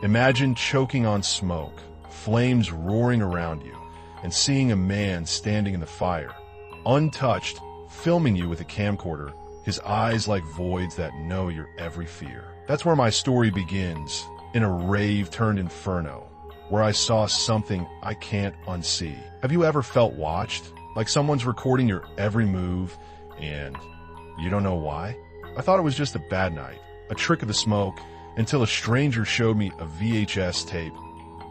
Imagine choking on smoke, flames roaring around you, and seeing a man standing in the fire, untouched, filming you with a camcorder, his eyes like voids that know your every fear. That's where my story begins, in a rave-turned inferno, where I saw something I can't unsee. Have you ever felt watched? Like someone's recording your every move, and you don't know why? I thought it was just a bad night, a trick of the smoke, until a stranger showed me a VHS tape,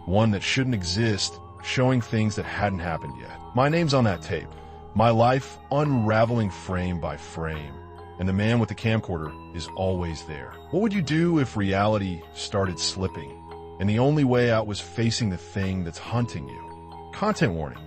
one that shouldn't exist, showing things that hadn't happened yet. My name's on that tape, my life unraveling frame by frame, and the man with the camcorder is always there. What would you do if reality started slipping, and the only way out was facing the thing that's hunting you? Content warning.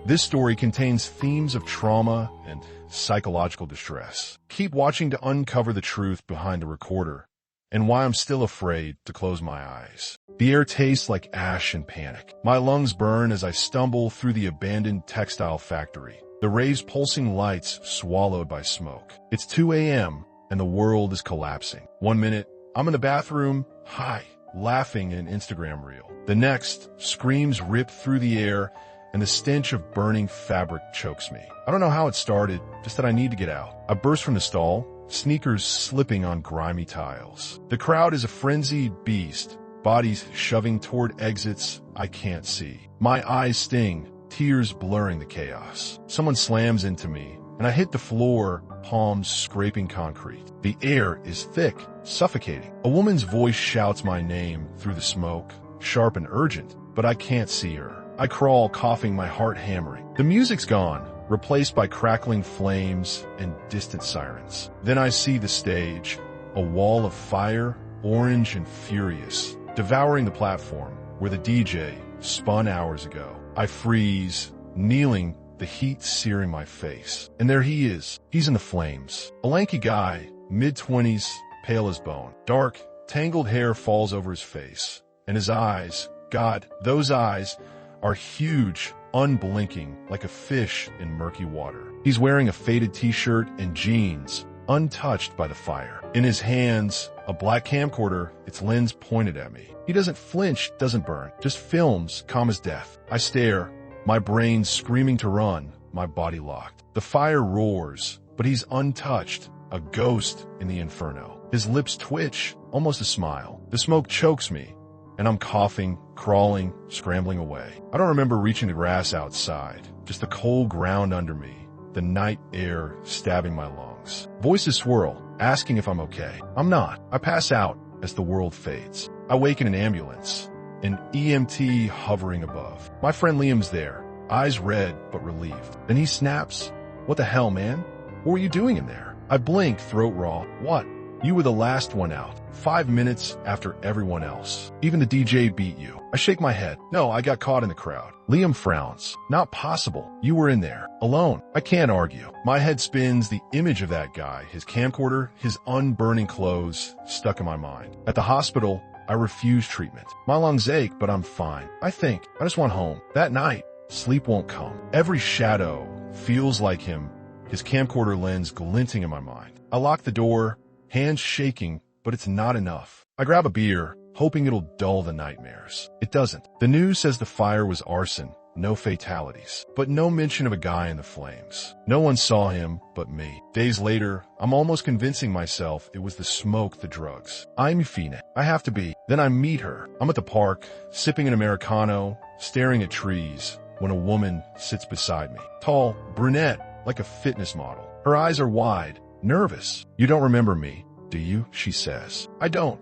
This story contains themes of trauma and psychological distress. Keep watching to uncover the truth behind the recorder, and why I'm still afraid to close my eyes. The air tastes like ash and panic. My lungs burn as I stumble through the abandoned textile factory. The rave's pulsing lights swallowed by smoke. It's 2 a.m. and the world is collapsing. 1 minute, I'm in the bathroom, high, laughing in an Instagram reel. The next, screams rip through the air and the stench of burning fabric chokes me. I don't know how it started, just that I need to get out. I burst from the stall, sneakers slipping on grimy tiles. The crowd is a frenzied beast, bodies shoving toward exits I can't see. My eyes sting, tears blurring the chaos. Someone slams into me, and I hit the floor, palms scraping concrete. The air is thick, suffocating. A woman's voice shouts my name through the smoke, sharp and urgent, but I can't see her. I crawl, coughing, my heart hammering. The music's gone, replaced by crackling flames and distant sirens. Then I see the stage, a wall of fire, orange and furious, devouring the platform where the DJ spun hours ago. I freeze, kneeling, the heat searing my face. And there he is. He's in the flames. A lanky guy, mid-20s, pale as bone. Dark, tangled hair falls over his face. And his eyes, God, those eyes are huge, unblinking, like a fish in murky water. He's wearing a faded t-shirt and jeans, untouched by the fire. In his hands, a black camcorder, its lens pointed at me. He doesn't flinch, doesn't burn, just films, calm as death. I stare, my brain screaming to run, my body locked. The fire roars, but he's untouched, a ghost in the inferno. His lips twitch, almost a smile. The smoke chokes me, and I'm coughing, crawling, scrambling away. I don't remember reaching the grass outside, just the cold ground under me, the night air stabbing my lungs. Voices swirl, asking if I'm okay. I'm not. I pass out as the world fades. I wake in an ambulance, an EMT hovering above. My friend Liam's there, eyes red but relieved. Then he snaps, "What the hell, man? What were you doing in there?" I blink, throat raw. "What? You were the last one out, 5 minutes after everyone else. Even the DJ beat you." I shake my head. "No, I got caught in the crowd." Liam frowns. "Not possible. You were in there, alone." I can't argue. My head spins, the image of that guy, his camcorder, his unburning clothes, stuck in my mind. At the hospital, I refuse treatment. My lungs ache, but I'm fine. I think I just want home. That night, sleep won't come. Every shadow feels like him, his camcorder lens glinting in my mind. I lock the door, hands shaking, but it's not enough. I grab a beer, hoping it'll dull the nightmares. It doesn't. The news says the fire was arson, no fatalities, but no mention of a guy in the flames. No one saw him but me. Days later, I'm almost convincing myself it was the smoke, the drugs. I'm Fina. I have to be. Then I meet her. I'm at the park, sipping an Americano, staring at trees, when a woman sits beside me. Tall, brunette, like a fitness model. Her eyes are wide, nervous. "You don't remember me, do you?" she says. "I don't."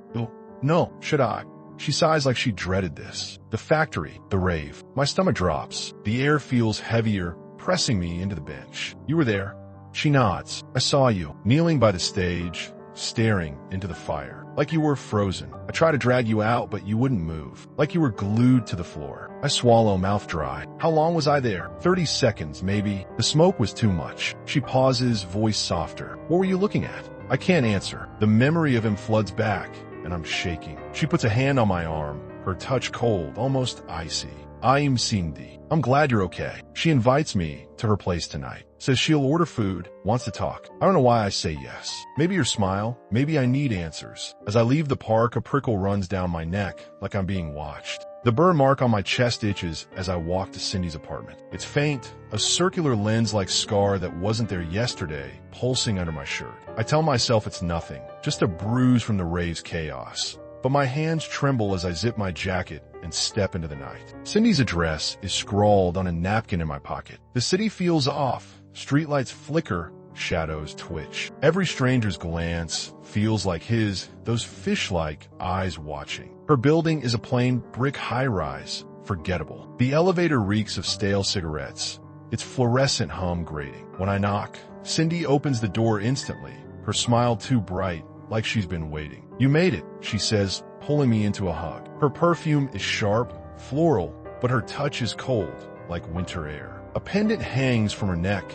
"No, should I?" She sighs like she dreaded this. The factory, the rave. My stomach drops. The air feels heavier, pressing me into the bench. "You were there." She nods. "I saw you, kneeling by the stage, staring into the fire. Like you were frozen. I tried to drag you out, but you wouldn't move. Like you were glued to the floor." I swallow, mouth dry. "How long was I there?" 30 seconds, maybe. The smoke was too much. She pauses, voice softer. "What were you looking at?" I can't answer. The memory of him floods back, and I'm shaking. She puts a hand on my arm, her touch cold, almost icy. I'm Cindy. I'm glad you're okay. She invites me to her place tonight. Says she'll order food, wants to talk. I don't know why I say yes. Maybe your smile, maybe I need answers. As I leave the park, a prickle runs down my neck like I'm being watched. The burn mark on my chest itches as I walk to Cindy's apartment. It's faint, a circular lens-like scar that wasn't there yesterday, pulsing under my shirt. I tell myself it's nothing, just a bruise from the rave's chaos. But my hands tremble as I zip my jacket and step into the night. Cindy's address is scrawled on a napkin in my pocket. The city feels off. Streetlights flicker, shadows twitch. Every stranger's glance feels like his, those fish-like eyes watching. Her building is a plain brick high-rise, forgettable. The elevator reeks of stale cigarettes, its fluorescent hum grating. When I knock, Cindy opens the door instantly, her smile too bright, like she's been waiting. You made it, she says, pulling me into a hug. Her perfume is sharp, floral, but her touch is cold, like winter air. A pendant hangs from her neck,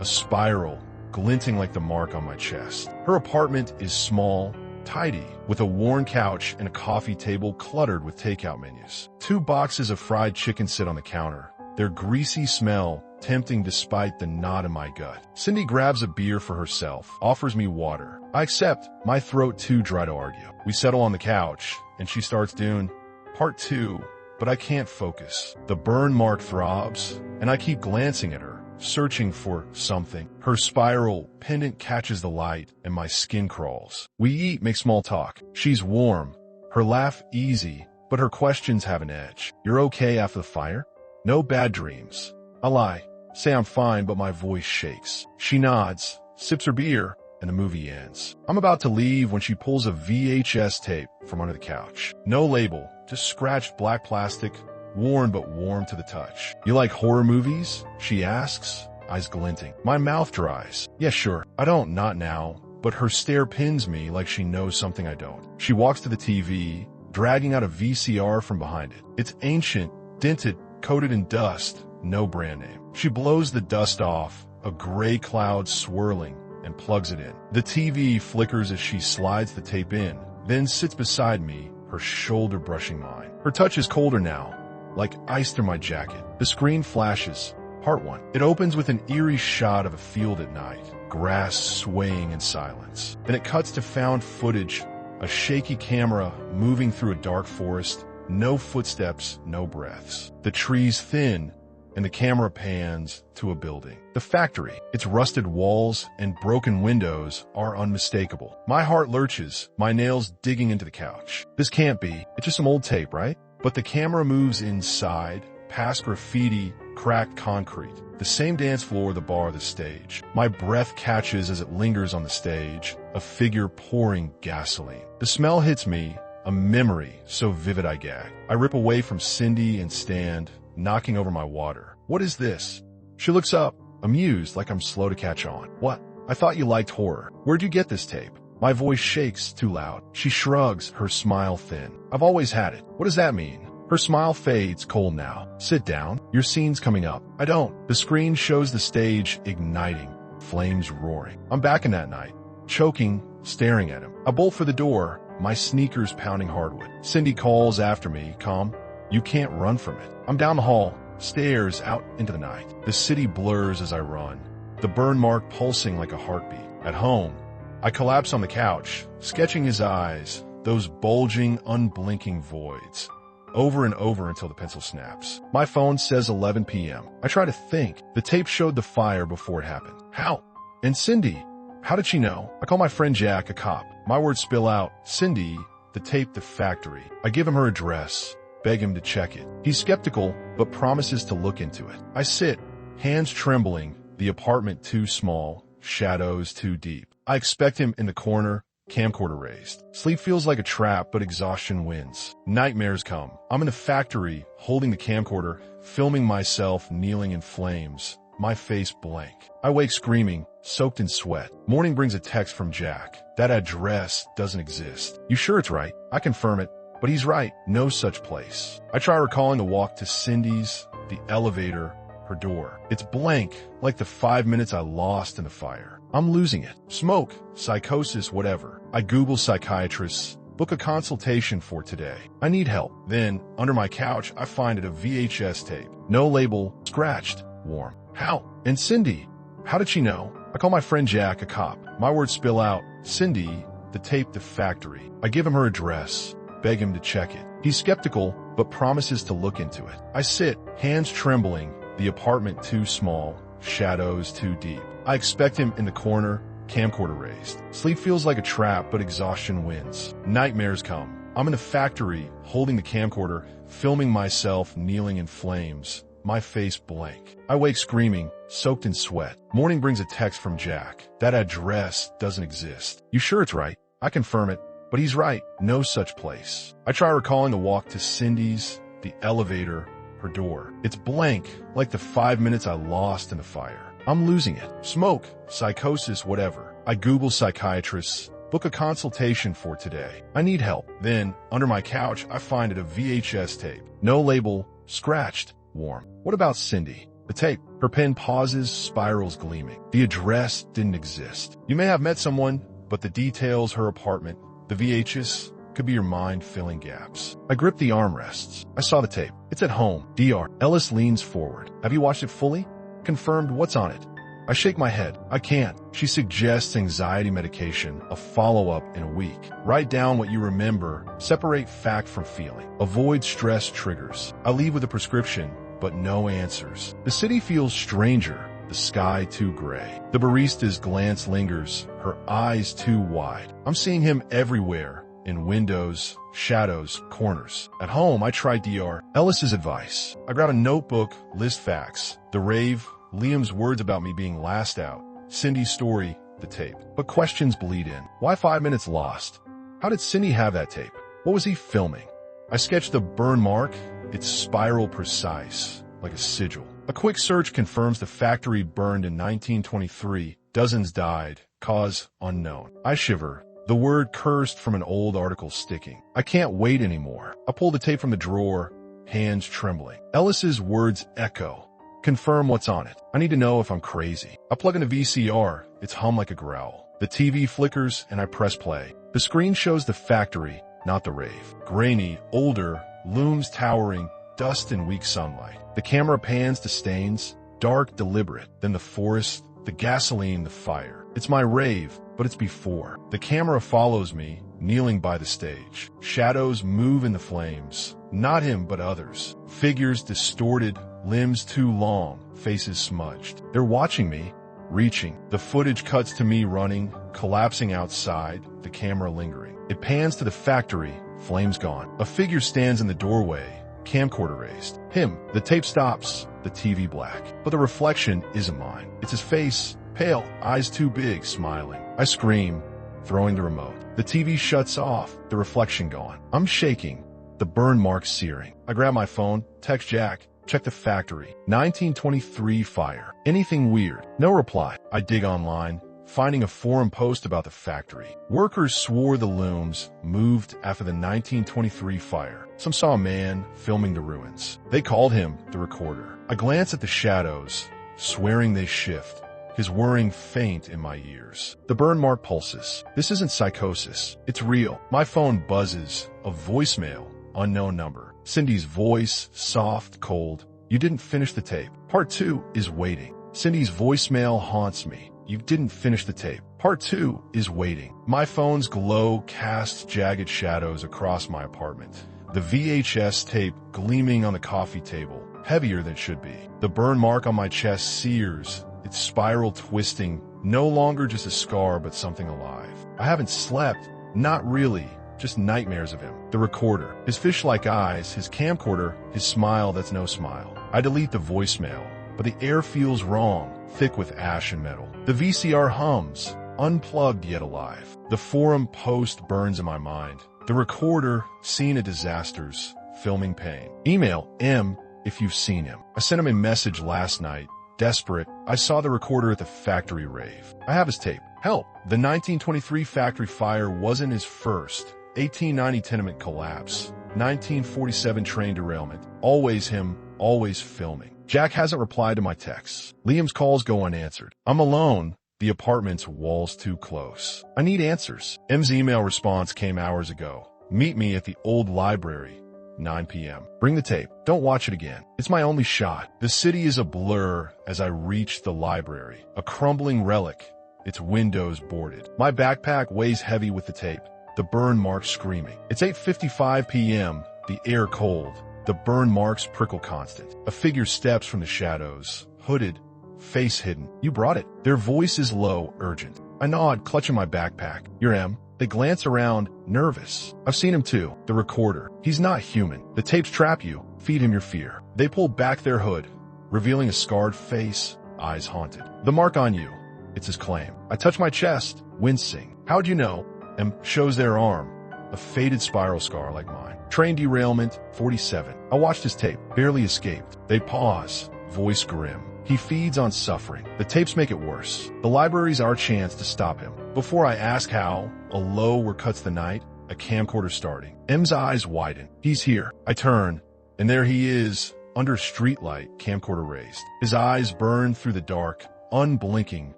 a spiral, glinting like the mark on my chest. Her apartment is small, tidy, with a worn couch and a coffee table cluttered with takeout menus. 2 boxes of fried chicken sit on the counter, their greasy smell tempting despite the knot in my gut. Cindy grabs a beer for herself, offers me water. I accept, my throat too dry to argue. We settle on the couch, and she starts doing part 2, but I can't focus. The burn mark throbs, and I keep glancing at her, searching for something. Her spiral pendant catches the light, and my skin crawls. We eat, make small talk. She's warm, her laugh easy, but her questions have an edge. You're okay after the fire? No bad dreams. I lie, say I'm fine, but my voice shakes. She nods, sips her beer, and the movie ends. I'm about to leave when she pulls a VHS tape from under the couch. No label, just scratched black plastic, worn but warm to the touch. You like horror movies? She asks, eyes glinting. My mouth dries. Yeah, sure. I don't, not now, but her stare pins me like she knows something I don't. She walks to the TV, dragging out a VCR from behind it. It's ancient, dented, coated in dust, no brand name. She blows the dust off, a gray cloud swirling, and plugs it in. The TV flickers as she slides the tape in, then sits beside me, her shoulder brushing mine. Her touch is colder now, like ice through my jacket. The screen flashes. Part 1. It opens with an eerie shot of a field at night, grass swaying in silence. Then it cuts to found footage, a shaky camera moving through a dark forest, no footsteps, no breaths. The trees thin, and the camera pans to a building. The factory, its rusted walls and broken windows are unmistakable. My heart lurches, my nails digging into the couch. This can't be. It's just some old tape, right? But the camera moves inside, past graffiti, cracked concrete. The same dance floor, the bar, the stage. My breath catches as it lingers on the stage, a figure pouring gasoline. The smell hits me, a memory so vivid I gag. I rip away from Cindy and stand, knocking over my water. What is this? She looks up, amused like I'm slow to catch on. What? I thought you liked horror. Where'd you get this tape? My voice shakes too loud. She shrugs, her smile thin. I've always had it. What does that mean? Her smile fades, cold now. Sit down. Your scene's coming up. I don't. The screen shows the stage igniting, flames roaring. I'm back in that night, choking, staring at him. I bolt for the door, my sneakers pounding hardwood. Cindy calls after me, calm. You can't run from it. I'm down the hall, stairs out into the night. The city blurs as I run, the burn mark pulsing like a heartbeat. At home, I collapse on the couch, sketching his eyes, those bulging, unblinking voids, over and over until the pencil snaps. My phone says 11 p.m. I try to think. The tape showed the fire before it happened. How? And Cindy, how did she know? I call my friend Jack, a cop. My words spill out. Cindy, the tape, the factory. I give him her address, beg him to check it. He's skeptical, but promises to look into it. I sit, hands trembling, the apartment too small, shadows too deep. I expect him in the corner, camcorder raised. Sleep feels like a trap, but exhaustion wins. Nightmares come. I'm in the factory, holding the camcorder, filming myself kneeling in flames, my face blank. I wake screaming, soaked in sweat. Morning brings a text from Jack. That address doesn't exist. You sure it's right? I confirm it. But he's right, no such place. I try recalling the walk to Cindy's, the elevator, her door. It's blank, like the 5 minutes I lost in the fire. I'm losing it. Smoke, psychosis, whatever. I Google psychiatrists, Book a consultation for today. I need help. Then, under my couch, I find it a VHS tape. No label, scratched, warm. How? And Cindy. How did she know? I call my friend Jack, a cop. My words spill out. Cindy, the tape, the factory. I give him her address, beg him to check it. He's skeptical, but promises to look into it. I sit, hands trembling, the apartment too small, shadows too deep. I expect him in the corner, camcorder raised. Sleep feels like a trap, but exhaustion wins. Nightmares come. I'm in the factory, holding the camcorder, filming myself kneeling in flames, my face blank. I wake screaming, soaked in sweat. Morning brings a text from Jack. That address doesn't exist. You sure it's right? I confirm it, but he's right. No such place. I try recalling the walk to Cindy's, the elevator, her door. It's blank, like the 5 minutes I lost in the fire. I'm losing it. Smoke, psychosis, whatever. I Google psychiatrists, book a consultation for today. I need help. Then, under my couch, I find it a VHS tape. No label, scratched, warm. What about Cindy? The tape. Her pen pauses, spirals gleaming. The address didn't exist. You may have met someone, but the details, her apartment, the VHS, could be your mind filling gaps. I grip the armrests. I saw the tape. It's at home. DR. Ellis leans forward. Have you watched it fully? Confirmed. What's on it? I shake my head. I can't. She suggests anxiety medication, a follow-up in a week. Write down what you remember. Separate fact from feeling. Avoid stress triggers. I leave with a prescription, but no answers. The city feels stranger. The sky too gray. The barista's glance lingers, her eyes too wide. I'm seeing him everywhere, in windows, shadows, corners. At home, I try DR. Ellis's advice. I grab a notebook, list facts. The rave, Liam's words about me being last out. Cindy's story, the tape. But questions bleed in. Why 5 minutes lost? How did Cindy have that tape? What was he filming? I sketched the burn mark. It's spiral precise, like a sigil. A quick search confirms the factory burned in 1923. Dozens died. Cause unknown. I shiver. The word cursed from an old article sticking. I can't wait anymore. I pull the tape from the drawer, hands trembling. Ellis's words echo. Confirm what's on it. I need to know if I'm crazy. I plug in a VCR. It's hum like a growl. The TV flickers and I press play. The screen shows the factory, not the rave. Grainy, older, looms towering, dust in weak sunlight. The camera pans to stains, dark, deliberate. Then the forest, the gasoline, the fire. It's my rave, but it's before. The camera follows me, kneeling by the stage. Shadows move in the flames. Not him, but others. Figures distorted, limbs too long, faces smudged. They're watching me, reaching. The footage cuts to me running, collapsing outside, the camera lingering. It pans to the factory, flames gone. A figure stands in the doorway, camcorder raised. Him. The tape stops, the TV black. But the reflection isn't mine. It's his face, pale, eyes too big, smiling. I scream, throwing the remote. The TV shuts off, the reflection gone. I'm shaking, the burn mark searing. I grab my phone, text Jack, check the factory. 1923 fire. Anything weird? No reply. I dig online, finding a forum post about the factory. Workers swore the looms moved after the 1923 fire. Some saw a man filming the ruins. They called him the recorder. I glance at the shadows, swearing they shift. His whirring faint in my ears. The burn mark pulses. This isn't psychosis. It's real. My phone buzzes. A voicemail. Unknown number. Cindy's voice, soft, cold. You didn't finish the tape. Part 2 is waiting. Cindy's voicemail haunts me. You didn't finish the tape. Part 2 is waiting. My phone's glow casts jagged shadows across my apartment. The VHS tape gleaming on the coffee table, heavier than it should be. The burn mark on my chest sears. Its spiral twisting, no longer just a scar, but something alive. I haven't slept. Not really. Just nightmares of him. The recorder. His fish-like eyes, his camcorder, his smile that's no smile. I delete the voicemail, but the air feels wrong, thick with ash and metal. The VCR hums, unplugged yet alive. The forum post burns in my mind. The recorder, seen at disasters, filming pain. Email M if you've seen him. I sent him a message last night. Desperate, I saw the recorder at the factory rave. I have his tape. Help! The 1923 factory fire wasn't his first. 1890 tenement collapse. 1947 train derailment. Always him, always filming. Jack hasn't replied to my texts. Liam's calls go unanswered. I'm alone. The apartment's walls too close. I need answers. M's email response came hours ago. Meet me at the old library, 9 p.m. Bring the tape. Don't watch it again. It's my only shot. The city is a blur as I reach the library. A crumbling relic, its windows boarded. My backpack weighs heavy with the tape. The burn marks screaming. It's 8:55 p.m. The air cold. The burn marks prickle constant. A figure steps from the shadows, hooded, face hidden. You brought it. Their voice is low, urgent. I nod, clutching my backpack. You're M. They glance around, nervous. I've seen him too. The recorder. He's not human. The tapes trap you. Feed him your fear. They pull back their hood, revealing a scarred face, eyes haunted. The mark on you. It's his claim. I touch my chest, wincing. How'd you know? And shows their arm. A faded spiral scar like mine. Train derailment, 47. I watched his tape. Barely escaped. They pause. Voice grim. He feeds on suffering. The tapes make it worse. The library's our chance to stop him. Before I ask how, a low where cuts the night, a camcorder starting. M's eyes widen. He's here. I turn, and there he is, under streetlight, camcorder raised. His eyes burn through the dark, unblinking,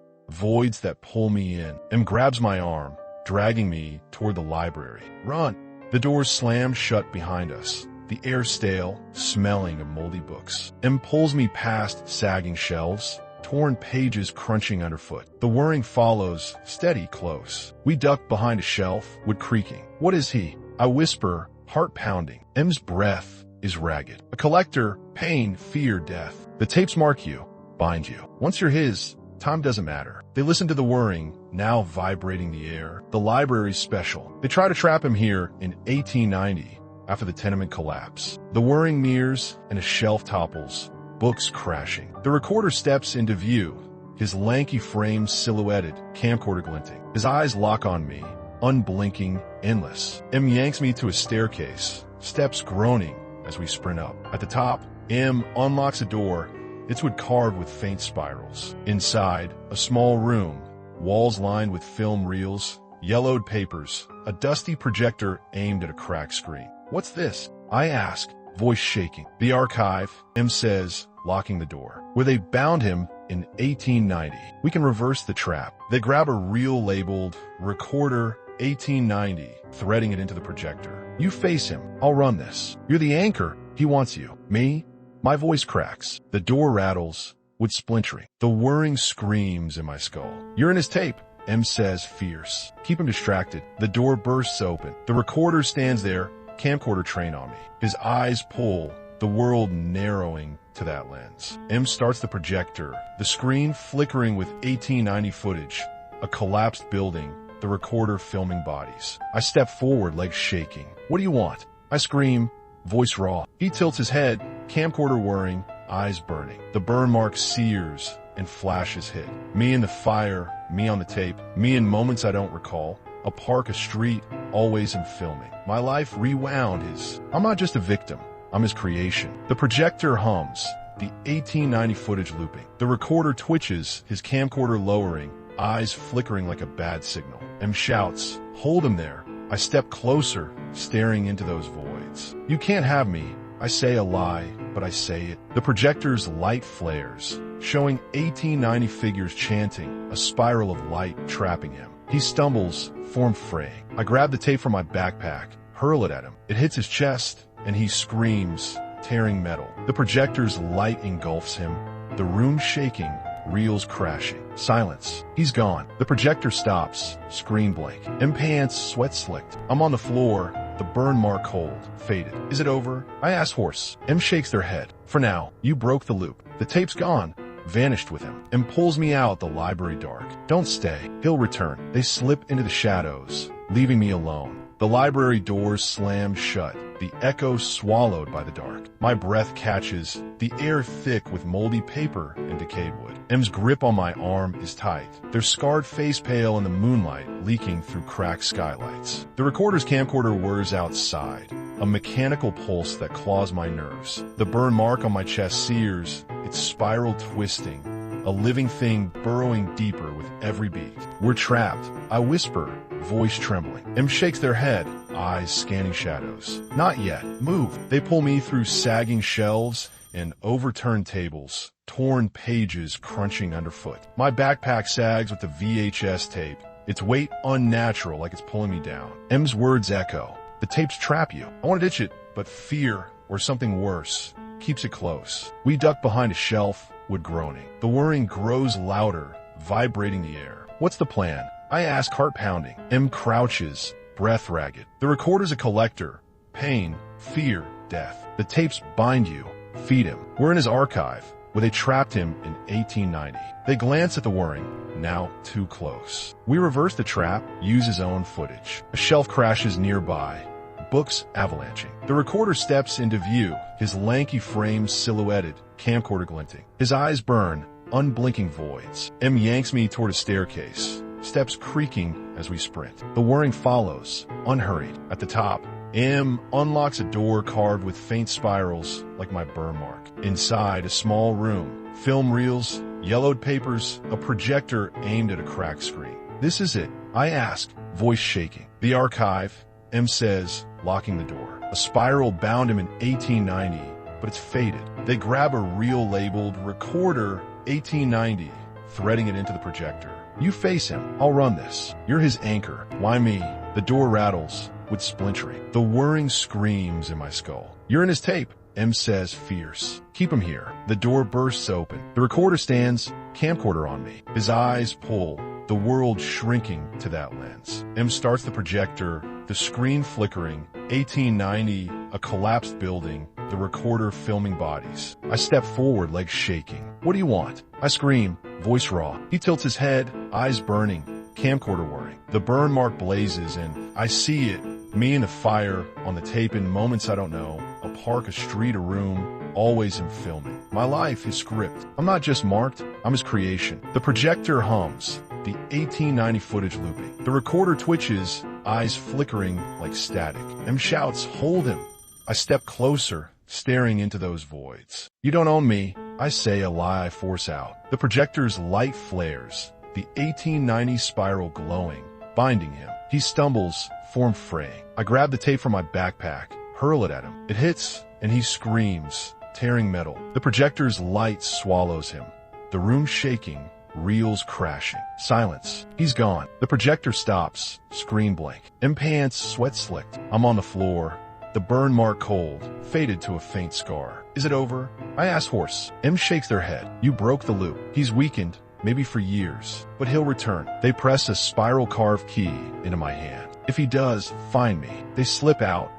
voids that pull me in. M grabs my arm, dragging me toward the library. Run! The doors slam shut behind us. The air stale, smelling of moldy books. M pulls me past sagging shelves, torn pages crunching underfoot. The whirring follows, steady, close. We duck behind a shelf, wood creaking. What is he? I whisper, heart pounding. M's breath is ragged. A collector, pain, fear, death. The tapes mark you, bind you. Once you're his, time doesn't matter. They listen to the whirring, now vibrating the air. The library's special. They try to trap him here in 1890. After the tenement collapse. The whirring mirrors and a shelf topples, books crashing. The recorder steps into view, his lanky frame silhouetted, camcorder glinting. His eyes lock on me, unblinking, endless. M yanks me to a staircase, steps groaning as we sprint up. At the top, M unlocks a door. It's wood carved with faint spirals. Inside, a small room, walls lined with film reels, yellowed papers, a dusty projector aimed at a cracked screen. What's this? I ask, voice shaking. The archive, M says, locking the door. Where they bound him in 1890. We can reverse the trap. They grab a reel labeled Recorder 1890, threading it into the projector. You face him. I'll run this. You're the anchor. He wants you. Me? My voice cracks. The door rattles, wood splintering. The whirring screams in my skull. You're in his tape. M says, fierce. Keep him distracted. The door bursts open. The recorder stands there, camcorder train on me. His eyes pull, the world narrowing to that lens. M starts the projector, the screen flickering with 1890 footage, a collapsed building, the recorder filming bodies. I step forward, legs shaking. What do you want? I scream, voice raw. He tilts his head, camcorder whirring, eyes burning. The burn mark sears and flashes hit. Me in the fire, me on the tape, me in moments I don't recall. A park, a street, always in filming. My life rewound I'm not just a victim, I'm his creation. The projector hums, the 1890 footage looping. The recorder twitches, his camcorder lowering, eyes flickering like a bad signal. M shouts, hold him there. I step closer, staring into those voids. You can't have me. I say a lie, but I say it. The projector's light flares, showing 1890 figures chanting, a spiral of light trapping him. He stumbles, form fraying. I grab the tape from my backpack, hurl it at him. It hits his chest, and he screams, tearing metal. The projector's light engulfs him, the room shaking, reels crashing. Silence. He's gone. The projector stops, screen blank. M pants, sweat slicked. I'm on the floor, the burn mark cold, faded. Is it over? I ask hoarse. M shakes their head. For now, you broke the loop. The tape's gone. Vanished with him, and pulls me out the library dark. Don't stay. He'll return. They slip into the shadows, leaving me alone. The library doors slam shut, the echo swallowed by the dark. My breath catches, the air thick with moldy paper and decayed wood. M's grip on my arm is tight, their scarred face pale in the moonlight leaking through cracked skylights. The recorder's camcorder whirs outside, a mechanical pulse that claws my nerves. The burn mark on my chest sears, its spiral twisting, a living thing burrowing deeper with every beat. We're trapped. I whisper, voice trembling. M shakes their head, eyes scanning shadows. Not yet. Move. They pull me through sagging shelves, and overturned tables, torn pages crunching underfoot. My backpack sags with the VHS tape, its weight unnatural like it's pulling me down. M's words echo. The tapes trap you. I want to ditch it, but fear, or something worse, keeps it close. We duck behind a shelf, wood groaning. The whirring grows louder, vibrating the air. What's the plan? I ask, heart pounding. M crouches, breath ragged. The recorder's a collector. Pain, fear, death. The tapes bind you, feed him. We're in his archive, where they trapped him in 1890. They glance at the whirring, now too close. We reverse the trap, use his own footage. A shelf crashes nearby, books avalanching. The recorder steps into view, his lanky frame silhouetted, camcorder glinting. His eyes burn, unblinking voids. M yanks me toward a staircase, steps creaking as we sprint. The whirring follows, unhurried. At the top, M unlocks a door carved with faint spirals like my burn mark. Inside, a small room, film reels, yellowed papers, a projector aimed at a cracked screen. This is it, I ask, voice shaking. The archive, M says, locking the door. A spiral bound him in 1890, but it's faded. They grab a reel labeled Recorder 1890, threading it into the projector. You face him. I'll run this. You're his anchor. Why me? The door rattles with splintering. The whirring screams in my skull. You're in his tape, M says, fierce. Keep him here. The door bursts open. The recorder stands, camcorder on me. His eyes pull, the world shrinking to that lens. M starts the projector, the screen flickering. 1890, a collapsed building, the recorder filming bodies. I step forward, legs shaking. What do you want? I scream, voice raw. He tilts his head, eyes burning, camcorder whirring. The burn mark blazes and I see it, me in the fire, on the tape in moments I don't know, a park, a street, a room, always in filming. My life is script. I'm not just marked, I'm his creation. The projector hums, the 1890 footage looping. The recorder twitches, eyes flickering like static. M shouts, hold him. I step closer, staring into those voids. You don't own me, I say, a lie I force out. The projector's light flares, the 1890 spiral glowing, binding him. He stumbles, form fraying. I grab the tape from my backpack, hurl it at him. It hits, and he screams, tearing metal. The projector's light swallows him. The room shaking, reels crashing. Silence. He's gone. The projector stops, screen blank. M pants, sweat slicked. I'm on the floor. The burn mark cold, faded to a faint scar. Is it over? I ask hoarse. M shakes their head. You broke the loop. He's weakened, maybe for years, but he'll return. They press a spiral carved key into my hand. If he does, find me. They slip out,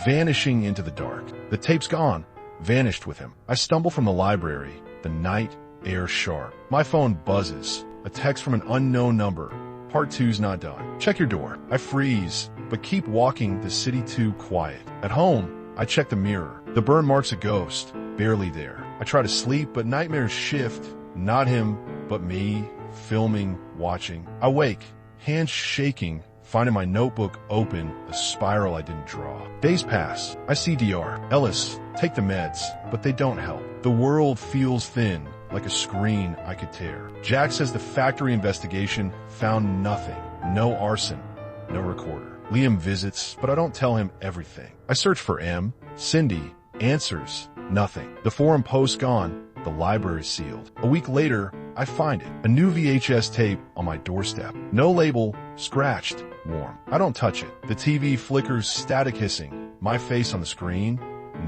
vanishing into the dark. The tape's gone, vanished with him. I stumble from the library, the night air sharp. My phone buzzes, a text from an unknown number. Part 2's not done. Check your door. I freeze, but keep walking, the city too quiet. At home, I check the mirror. The burn mark's a ghost, barely there. I try to sleep, but nightmares shift. Not him, but me, filming, watching. I wake, hands shaking, finding my notebook open, a spiral I didn't draw. Days pass. I see DR. Ellis, take the meds, but they don't help. The world feels thin, like a screen I could tear. Jack says the factory investigation found nothing. No arson, no recorder. Liam visits, but I don't tell him everything. I search for M, Cindy, answers, nothing. The forum post gone, the library sealed. A week later, I find it. A new VHS tape on my doorstep. No label, scratched, warm. I don't touch it. The TV flickers, static hissing. My face on the screen,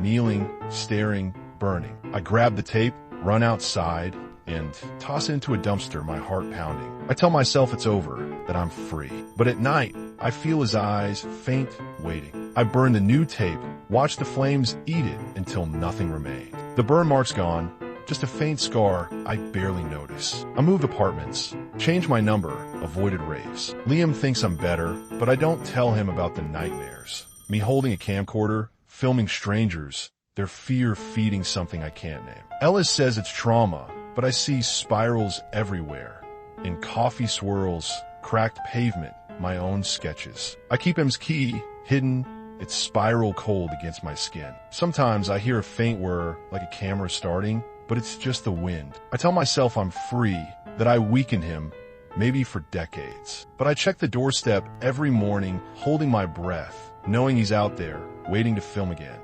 kneeling, staring, burning. I grab the tape, run outside, and toss it into a dumpster, my heart pounding. I tell myself it's over, that I'm free. But at night, I feel his eyes, faint, waiting. I burn the new tape, watch the flames eat it until nothing remained. The burn mark's gone, just a faint scar I barely notice. I moved apartments, changed my number, avoided raves. Liam thinks I'm better, but I don't tell him about the nightmares. Me holding a camcorder, filming strangers, their fear feeding something I can't name. Ellis says it's trauma, but I see spirals everywhere. In coffee swirls, cracked pavement, my own sketches. I keep M's key hidden, its spiral cold against my skin. Sometimes I hear a faint whir, like a camera starting, but it's just the wind. I tell myself I'm free, that I weakened him, maybe for decades. But I check the doorstep every morning, holding my breath, knowing he's out there, waiting to film again.